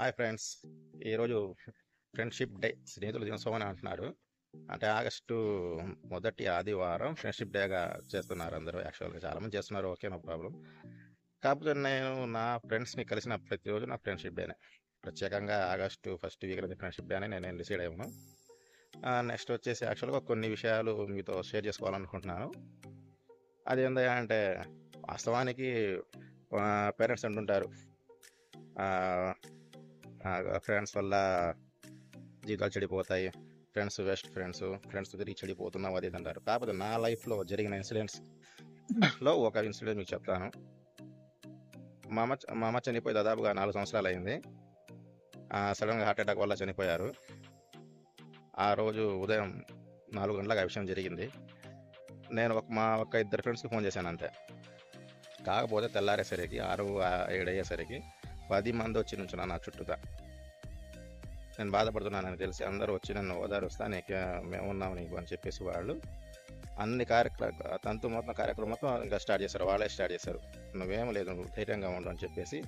Hi friends, ఈరోజు friendship day, స్నేహితుల దినోత్సవం అని అంటున్నారు. అంటే ఆగస్టు మొదటి ఆదివారం ఫ్రెండ్షిప్ డేగా చేస్తున్నారు అందరూ. యాక్చువల్గా చాలామంది చేస్తున్నారు, ఓకే, నో ప్రాబ్లం. కాకపోతే నేను నా ఫ్రెండ్స్ని కలిసిన ప్రతిరోజు నా ఫ్రెండ్షిప్ డేనే. ప్రత్యేకంగా ఆగస్టు ఫస్ట్ వీక్ అనేది ఫ్రెండ్షిప్ డే అని నేను డిసైడ్ అయ్యాను. నెక్స్ట్ వచ్చేసి యాక్చువల్గా కొన్ని విషయాలు మీతో షేర్ చేసుకోవాలనుకుంటున్నాను. అది ఏంటంటే వాస్తవానికి పేరెంట్స్ అంటుంటారు ఫ్రెండ్స్ వల్ల జీవితాలు చెడిపోతాయి, ఫ్రెండ్స్ వేస్ట్, ఫ్రెండ్స్ తిరిగి చెడిపోతున్నావు అది అంటారు. కాకపోతే నా లైఫ్లో జరిగిన ఇన్సిడెంట్స్లో ఒక ఇన్సిడెంట్ మీకు చెప్తాను. మా అమ్మ చనిపోయి దాదాపుగా 4 సంవత్సరాలు అయింది. సడన్గా హార్ట్ అటాక్ వల్ల చనిపోయారు. ఆ రోజు ఉదయం 4 గంటలకు ఆ విషయం జరిగింది. నేను మా ఇద్దరు ఫ్రెండ్స్కి ఫోన్ చేశాను అంతే. కాకపోతే తెల్లారేసరికి 6-7 అయ్యేసరికి 10 మంది వచ్చి నుంచున్నాను నా చుట్టూతా. నేను బాధపడుతున్నానని తెలిసి అందరూ వచ్చి నన్ను ఓదారుస్తా, మేము ఉన్నాము నీకు అని చెప్పేసి వాళ్ళు అన్ని మొత్తం కార్యక్రమం మొత్తం ఇంకా వాళ్ళే స్టార్ట్ చేశారు. నువ్వేం లేదు, నువ్వు ధైర్యంగా ఉండు అని చెప్పేసి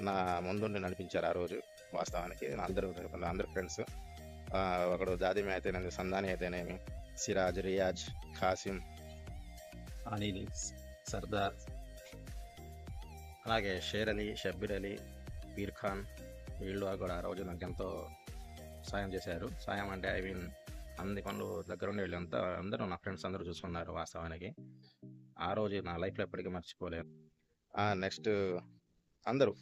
నా ముందుండి నడిపించారు ఆ రోజు. వాస్తవానికి అందరూ ఫ్రెండ్స్, ఒకడు దాదిమి అయితేనేమి, సందాని అయితేనేమి, సిరాజ్, రియాజ్, ఖాసిం, అనిల్, సర్దార్, అలాగే షేర్ అలీ, షబ్బీర్ అలీ, పీర్ ఖాన్, వీళ్ళు కూడా ఆ రోజు నాకు ఎంతో సాయం చేశారు. సాయం అంటే అన్ని పనులు దగ్గరుండి వీళ్ళంతా అందరూ నా ఫ్రెండ్స్ అందరూ చూసుకున్నారు. వాస్తవానికి ఆ రోజు నా లైఫ్లో ఎప్పటికీ మర్చిపోలేను. నెక్స్ట్ అందరూ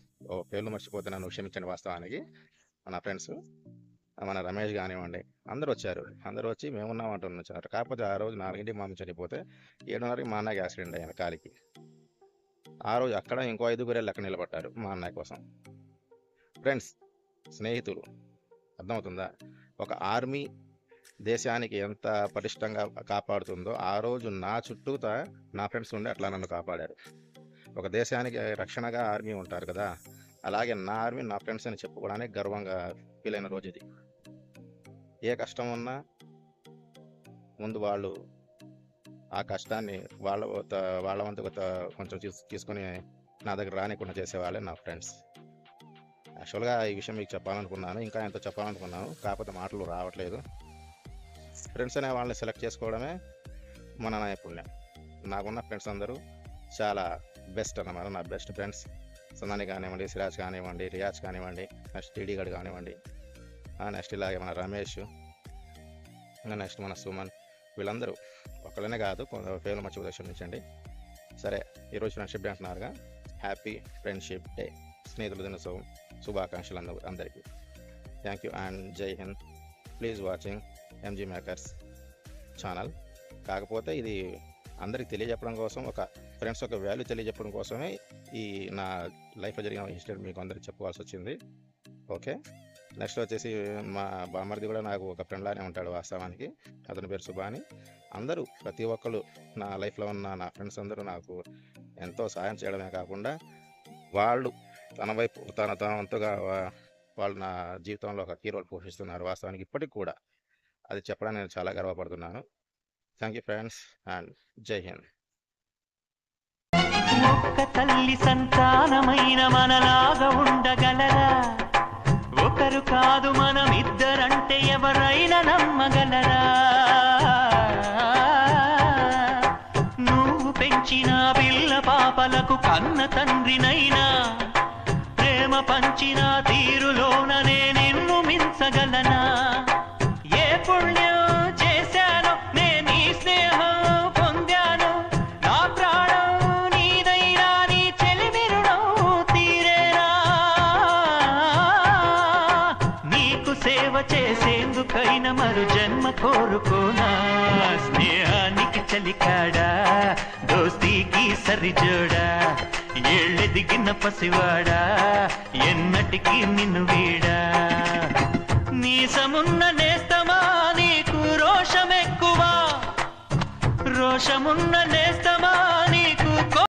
పేర్లు మర్చిపోతే నన్ను క్షమించండి. వాస్తవానికి నా ఫ్రెండ్స్, మన రమేష్ కానివ్వండి, అందరూ వచ్చి మేమున్నాం అంటున్నారు. కాకపోతే ఆ రోజు 4ంటికి మా అమ్మ చనిపోతే 7:30కి మా అన్నకి యాక్సిడెంట్ అయ్యాను కాలికి. ఆ రోజు అక్కడ ఇంకో 5 లెక్క నిలబడ్డారు మా అన్నయ్య కోసం. ఫ్రెండ్స్, స్నేహితులు, అర్థమవుతుందా? ఒక ఆర్మీ దేశానికి ఎంత పటిష్టంగా కాపాడుతుందో ఆ రోజు నా చుట్టూతా నా ఫ్రెండ్స్ ఉండి అట్లా నన్ను కాపాడారు. ఒక దేశానికి రక్షణగా ఆర్మీ ఉంటారు కదా, అలాగే నా ఆర్మీ నా ఫ్రెండ్స్ అని చెప్పుకోవడానికి గర్వంగా ఫీల్ అయిన రోజు ఇది. ఏ కష్టం ఉన్నా ముందు వాళ్ళు ఆ కష్టాన్ని వాళ్ళ వంతుకు కొంచెం తీసుకొని నా దగ్గర రానికుండా చేసేవాళ్ళే నా ఫ్రెండ్స్. యాక్చువల్గా ఈ విషయం మీకు చెప్పాలనుకున్నాను, ఇంకా ఎంతో చెప్పాలనుకున్నాను, కాకపోతే మాటలు రావట్లేదు. ఫ్రెండ్స్ అనే వాళ్ళని సెలెక్ట్ చేసుకోవడమే మన నైపుణ్యం. నాకున్న ఫ్రెండ్స్ అందరూ చాలా బెస్ట్ అన్నమాట. నా బెస్ట్ ఫ్రెండ్స్ సందాని కానివ్వండి, సిరాజ్ కానివ్వండి, రియాజ్ కానివ్వండి, నెక్స్ట్ టీడీ గడ్ కానివ్వండి, నెక్స్ట్ ఇలాగే మన రమేష్, నెక్స్ట్ మన సుమన్, వీళ్ళందరూ ఒకళ్ళనే కాదు, పేర్లు మర్చిపోతే క్షమించండి. సరే, ఈరోజు ఫ్రెండ్షిప్ డే అంటున్నారుగా, హ్యాపీ ఫ్రెండ్షిప్ డే, స్నేహితుల దినోత్సవం శుభాకాంక్షలు అందరికీ. థ్యాంక్ యూ అండ్ జై Hind. Please watching MG makers channel. కాకపోతే ఇది అందరికి తెలియజెప్పడం కోసం, ఒక ఫ్రెండ్స్ ఒక వాల్యూ తెలియజెప్పడం కోసమే ఈ నా లైఫ్లో జరిగిన ఇన్సిడెంట్ మీకు అందరికి చెప్పుకోవాల్సి వచ్చింది. ఓకే, నెక్స్ట్ వచ్చేసి మా బామ్మర్ది కూడా నాకు ఒక ఫ్రెండ్ లానే ఉంటాడు. వాస్తవానికి అతని పేరు సుబాని. అందరూ ప్రతి ఒక్కరు నా లైఫ్లో ఉన్న నా ఫ్రెండ్స్ అందరూ నాకు ఎంతో సాయం చేయడమే కాకుండా వాళ్ళు తన వైపు తన వంతుగా వాళ్ళు నా జీవితంలో ఒక కీ రోల్ పోషిస్తున్నారు. వాస్తవానికి ఇప్పటికి కూడా అది చెప్పడానికి నేను చాలా గర్వపడుతున్నాను. థ్యాంక్ యూ ఫ్రెండ్స్ అండ్ జై హింద్. ఒక్క తల్లి సంతానమైన మనలాగా ఉండగలరా? ఒకరు కాదు మనమిద్దరంటే ఎవరైనా నమ్మగలరా? నువ్వు పెంచిన పిల్ల పాపలకు కన్న తండ్రినైనా, ప్రేమ పంచిన తీరులోననే నిన్ను మించగలనా? ఏ పుణ్యం చేశానో నేను ఈ స్నేహం పొందాను, నా ప్రాణం నీదైనా నీ చెలిమిరుణం తీరేనా? నీకు సేవ చేసేందుకైనా మరు జన్మ కోరుకోనా? స్నేహానికి చలికాడా, దోస్తీకి సరిజోడా, ఏళ్ళెదిగిన పసివాడా, ఎన్నటికీ నిన్ను వీడా? నీసమున్న నేస్తమా నీకు రోషమెక్కువా? రోషమున్న నేస్త